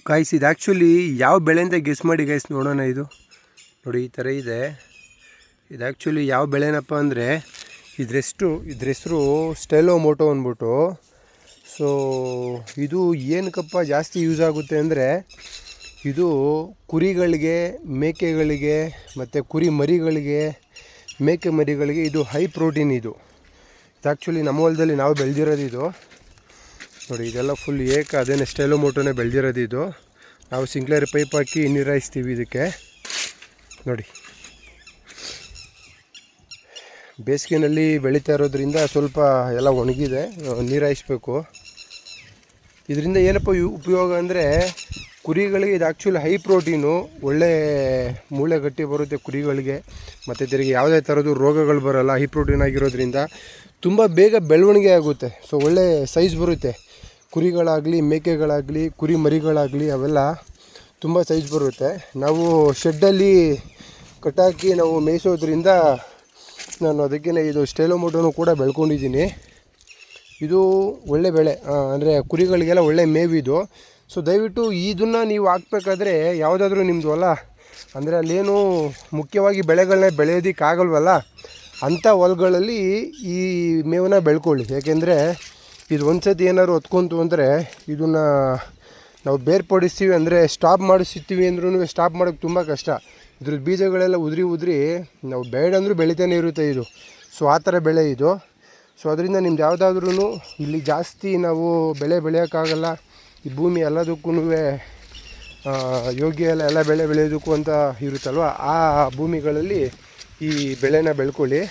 Guys ಇದು actually ಯಾವ ಬೆಳೆ ಅಂತ ಗೆಸ್ ಮಾಡಿ ಗಾಯ್ಸ್ ನೋಡೋಣ. ಇದು ನೋಡಿ ಈ ಥರ ಇದೆ. ಇದು ಆ್ಯಕ್ಚುಲಿ ಯಾವ ಬೆಳೆನಪ್ಪ ಅಂದರೆ ಇದ್ರ ಹೆಸರು ಸ್ಟೆಲೋ ಮೋಟೋ ಅಂದ್ಬಿಟ್ಟು. ಸೊ ಇದು ಏನಕ್ಕಪ್ಪ ಜಾಸ್ತಿ ಯೂಸ್ ಆಗುತ್ತೆ ಅಂದರೆ ಇದು ಕುರಿಗಳಿಗೆ, ಮೇಕೆಗಳಿಗೆ ಮತ್ತು ಕುರಿ ಮರಿಗಳಿಗೆ, ಮೇಕೆ ಮರಿಗಳಿಗೆ ಇದು ಹೈ ಪ್ರೋಟೀನ್. ಇದು ಆ್ಯಕ್ಚುಲಿ ನಮ್ಮ ಹೊಲದಲ್ಲಿ ನಾವು ಬೆಳೆದಿರೋದು ಇದು ನೋಡಿ. ಇದೆಲ್ಲ ಫುಲ್ ಅದೇನೇ ಸ್ಟೆಲೋ ಮೋಟೋನೇ ಬೆಳೆದಿರೋದು ಇದು. ನಾವು ಸಿಂಕ್ಲೇರ್ ಪೈಪ್ ಹಾಕಿ ನೀರಾಯಿಸ್ತೀವಿ ಇದಕ್ಕೆ. ನೋಡಿ ಬೇಸಿಗೆನಲ್ಲಿ ಬೆಳೀತಾ ಇರೋದ್ರಿಂದ ಸ್ವಲ್ಪ ಎಲ್ಲ ಒಣಗಿದೆ, ನೀರಾಯಿಸ್ಬೇಕು. ಇದರಿಂದ ಏನಪ್ಪ ಉಪಯೋಗ ಅಂದರೆ ಕುರಿಗಳಿಗೆ ಇದು ಆ್ಯಕ್ಚುಲಿ ಹೈ ಪ್ರೋಟೀನು, ಒಳ್ಳೆ ಮೂಳೆ ಗಟ್ಟಿ ಬರುತ್ತೆ ಕುರಿಗಳಿಗೆ. ಮತ್ತು ತಿರುಗಿ ಯಾವುದೇ ಥರದ್ದು ರೋಗಗಳು ಬರೋಲ್ಲ. ಹೈ ಪ್ರೋಟೀನ್ ಆಗಿರೋದ್ರಿಂದ ತುಂಬ ಬೇಗ ಬೆಳವಣಿಗೆ ಆಗುತ್ತೆ. ಸೊ ಒಳ್ಳೆ ಸೈಜ್ ಬರುತ್ತೆ. ಕುರಿಗಳಾಗಲಿ, ಮೇಕೆಗಳಾಗಲಿ, ಕುರಿ ಮರಿಗಳಾಗಲಿ ಅವೆಲ್ಲ ತುಂಬ ಸೈಜ್ ಬರುತ್ತೆ. ನಾವು ಶೆಡ್ಡಲ್ಲಿ ಕಟ್ಟಾಕಿ ನಾವು ಮೇಯಿಸೋದ್ರಿಂದ ನಾನು ಅದಕ್ಕೆ ಇದು ಸ್ಟೆಲೋ ಮೋಟೋನು ಕೂಡ ಬೆಳ್ಕೊಂಡಿದ್ದೀನಿ. ಇದು ಒಳ್ಳೆ ಬೆಳೆ ಅಂದರೆ ಕುರಿಗಳಿಗೆಲ್ಲ ಒಳ್ಳೆ ಮೇವಿದು. ಸೊ ದಯವಿಟ್ಟು ಇದನ್ನು ನೀವು ಹಾಕ್ಬೇಕಾದ್ರೆ ಯಾವುದಾದ್ರೂ ನಿಮ್ಮದು ಹೊಲ ಅಂದರೆ ಅಲ್ಲೇನು ಮುಖ್ಯವಾಗಿ ಬೆಳೆಗಳನ್ನ ಬೆಳೆಯೋದಕ್ಕಾಗಲ್ವಲ್ಲ ಅಂಥ ಹೊಲಗಳಲ್ಲಿ ಈ ಮೇವನ್ನ ಬೆಳ್ಕೊಳ್ಳಿ. ಏಕೆಂದರೆ ಇದು ಒಂದು ಸತಿ ಏನಾದ್ರು ಹೊತ್ಕೊಂತು ಅಂದರೆ ಇದನ್ನು ನಾವು ಬೇರ್ಪಡಿಸ್ತೀವಿ ಅಂದರೆ ಸ್ಟಾಪ್ ಮಾಡಿಸ್ತೀವಿ ಅಂದ್ರೂ ಸ್ಟಾಪ್ ಮಾಡೋಕ್ಕೆ ತುಂಬ ಕಷ್ಟ. ಇದ್ರದ್ದು ಬೀಜಗಳೆಲ್ಲ ಉದುರಿ ನಾವು ಬೇಡ ಅಂದರೂ ಬೆಳಿತಾನೆ ಇರುತ್ತೆ ಇದು. ಸೊ ಆ ಥರ ಬೆಳೆ ಇದು. ಸೊ ಅದರಿಂದ ನಿಮ್ದು ಯಾವುದಾದ್ರೂ ಇಲ್ಲಿ ಜಾಸ್ತಿ ನಾವು ಬೆಳೆ ಬೆಳೆಯೋಕ್ಕಾಗಲ್ಲ, ಈ ಭೂಮಿ ಎಲ್ಲದಕ್ಕೂ ಯೋಗ್ಯ ಎಲ್ಲ ಬೆಳೆ ಬೆಳೆಯೋದಕ್ಕೂ ಅಂತ ಇರುತ್ತಲ್ವ, ಆ ಭೂಮಿಗಳಲ್ಲಿ ಈ ಬೆಳೆನ ಬೆಳ್ಕೊಳ್ಳಿ.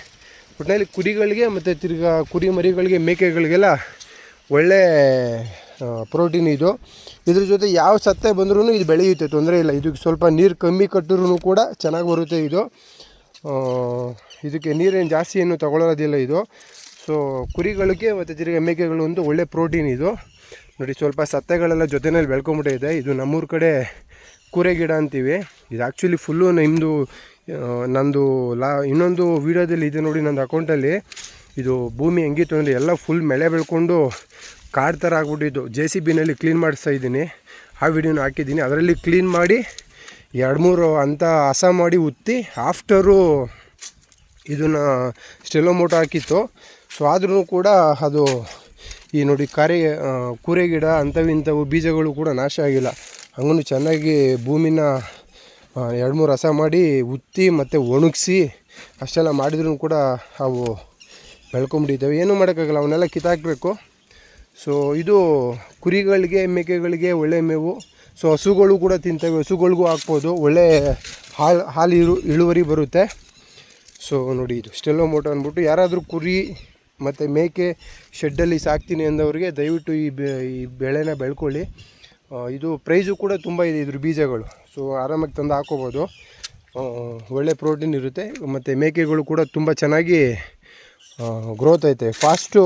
ಒಟ್ಟಿನಲ್ಲಿ ಕುರಿಗಳಿಗೆ ಮತ್ತು ತಿರ್ಗಾ ಕುರಿ ಮರಿಗಳಿಗೆ, ಮೇಕೆಗಳಿಗೆಲ್ಲ ಒಳ್ಳೆ ಪ್ರೋಟೀನ್ ಇದು. ಇದ್ರ ಜೊತೆ ಯಾವ ಸತ್ತೆ ಬಂದ್ರೂ ಇದು ಬೆಳೆಯುತ್ತೆ, ತೊಂದರೆ ಇಲ್ಲ. ಇದಕ್ಕೆ ಸ್ವಲ್ಪ ನೀರು ಕಮ್ಮಿ ಕಟ್ಟರೂ ಕೂಡ ಚೆನ್ನಾಗಿ ಬರುತ್ತೆ ಇದು. ಇದಕ್ಕೆ ನೀರೇನು ಜಾಸ್ತಿ ಏನು ತಗೊಳ್ಳೋದಿಲ್ಲ ಇದು. ಸೊ ಕುರಿಗಳಿಗೆ ಮತ್ತು ತಿರ್ಗಿ ಮೇಕೆಗಳು ಒಂದು ಒಳ್ಳೆ ಪ್ರೋಟೀನ್ ಇದು. ನೋಡಿ ಸ್ವಲ್ಪ ಸತ್ತೆಗಳೆಲ್ಲ ಜೊತೆಯಲ್ಲಿ ಬೆಳ್ಕೊಂಬಿಟ್ಟಿದೆ. ಇದು ನಮ್ಮೂರ ಕಡೆ ಕೂರೆ ಗಿಡ ಅಂತೀವಿ. ಇದು ಆ್ಯಕ್ಚುಲಿ ಫುಲ್ಲು ನಂದು ಇನ್ನೊಂದು ವೀಡಿಯೋದಲ್ಲಿ ಇದೆ ನೋಡಿ, ನಂದು ಅಕೌಂಟಲ್ಲಿ. ಇದು ಭೂಮಿ ಹೆಂಗಿತ್ತು ಅಂದರೆ ಎಲ್ಲ ಫುಲ್ ಮಳೆ ಬೆಳ್ಕೊಂಡು ಕಾಡು ಥರ ಆಗ್ಬಿಟ್ಟಿದ್ದು. JCBನಲ್ಲಿ ಕ್ಲೀನ್ ಮಾಡಿಸ್ತಾ ಇದ್ದೀನಿ, ಆ ವಿಡಿಯೋನ ಹಾಕಿದ್ದೀನಿ. ಅದರಲ್ಲಿ ಕ್ಲೀನ್ ಮಾಡಿ 2-3 ಅಂತ ಹಸ ಮಾಡಿ ಉತ್ತಿ ಆಫ್ಟರು ಇದನ್ನು ಸ್ಟೆಲೋ ಮೋಟೋ ಹಾಕಿತ್ತು. ಸೊ ಆದ್ರೂ ಕೂಡ ಅದು ಈ ನೋಡಿ ಕೂರೆ ಗಿಡ ಅಂಥವು ಬೀಜಗಳು ಕೂಡ ನಾಶ ಆಗಿಲ್ಲ. ಹಂಗೂ ಚೆನ್ನಾಗಿ ಭೂಮಿನ 2-3 ಹಸ ಮಾಡಿ ಉತ್ತಿ ಮತ್ತು ಒಣಗಿಸಿ ಅಷ್ಟೆಲ್ಲ ಮಾಡಿದ್ರೂ ಕೂಡ ಅವು ಬೆಳ್ಕೊಂಬಿಟ್ಟಿದ್ದಾವೆ. ಏನೂ ಮಾಡೋಕ್ಕಾಗಲ್ಲ, ಅವನ್ನೆಲ್ಲ ಕಿತ್ತಾಕಬೇಕು. ಸೊ ಇದು ಕುರಿಗಳಿಗೆ, ಮೇಕೆಗಳಿಗೆ ಒಳ್ಳೆ ಮೇವು. ಸೊ ಹಸುಗಳು ಕೂಡ ತಿಂತವೆ, ಹಸುಗಳಿಗೂ ಹಾಕ್ಬೋದು, ಒಳ್ಳೆ ಹಾಲು ಇಳುವರಿ ಬರುತ್ತೆ. ಸೊ ನೋಡಿ ಇದು ಸ್ಟೆಲೋ ಮೋಟೋ ಅಂದ್ಬಿಟ್ಟು. ಯಾರಾದರೂ ಕುರಿ ಮತ್ತು ಮೇಕೆ ಶೆಡ್ಡಲ್ಲಿ ಸಾಕ್ತೀನಿ ಅಂದವ್ರಿಗೆ ದಯವಿಟ್ಟು ಈ ಬೆಳೆನ ಬೆಳ್ಕೊಳ್ಳಿ. ಇದು ಪ್ರೈಸು ಕೂಡ ತುಂಬ ಇದೆ ಇದ್ರ ಬೀಜಗಳು. ಸೊ ಆರಾಮಾಗಿ ತಂದು ಹಾಕೋಬೋದು, ಒಳ್ಳೆ ಪ್ರೋಟೀನ್ ಇರುತ್ತೆ. ಮತ್ತು ಮೇಕೆಗಳು ಕೂಡ ತುಂಬ ಚೆನ್ನಾಗಿ ಗ್ರೋತ್ ಐತೆ, ಫಾಸ್ಟು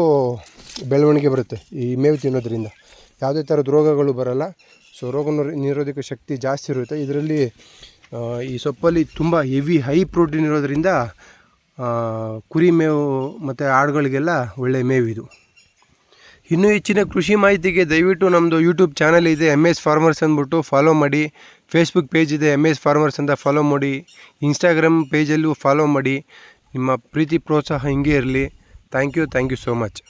ಬೆಳವಣಿಗೆ ಬರುತ್ತೆ ಈ ಮೇವು ತಿನ್ನೋದ್ರಿಂದ. ಯಾವುದೇ ಥರದ ರೋಗಗಳು ಬರೋಲ್ಲ. ಸೊ ರೋಗ ನಿರೋಧಕ ಶಕ್ತಿ ಜಾಸ್ತಿ ಇರುತ್ತೆ ಇದರಲ್ಲಿ. ಈ ಸೊಪ್ಪಲ್ಲಿ ತುಂಬ ಹೈ ಪ್ರೋಟೀನ್ ಇರೋದ್ರಿಂದ ಕುರಿ ಮೇವು ಮತ್ತು ಆಡುಗಳಿಗೆಲ್ಲ ಒಳ್ಳೆ ಮೇವಿದು. ಇನ್ನೂ ಹೆಚ್ಚಿನ ಕೃಷಿ ಮಾಹಿತಿಗೆ ದಯವಿಟ್ಟು ನಮ್ಮದು ಯೂಟ್ಯೂಬ್ ಚಾನಲ್ ಇದೆ MS ಫಾರ್ಮರ್ಸ್ ಅಂದ್ಬಿಟ್ಟು ಫಾಲೋ ಮಾಡಿ. ಫೇಸ್ಬುಕ್ ಪೇಜ್ ಇದೆ MS ಫಾರ್ಮರ್ಸ್ ಅಂತ ಫಾಲೋ ಮಾಡಿ. ಇನ್ಸ್ಟಾಗ್ರಾಮ್ ಪೇಜಲ್ಲೂ ಫಾಲೋ ಮಾಡಿ. ನಿಮ್ಮ ಪ್ರೀತಿ ಪ್ರೋತ್ಸಾಹ ಹಿಂಗೆ ಇರಲಿ. Thank you so much.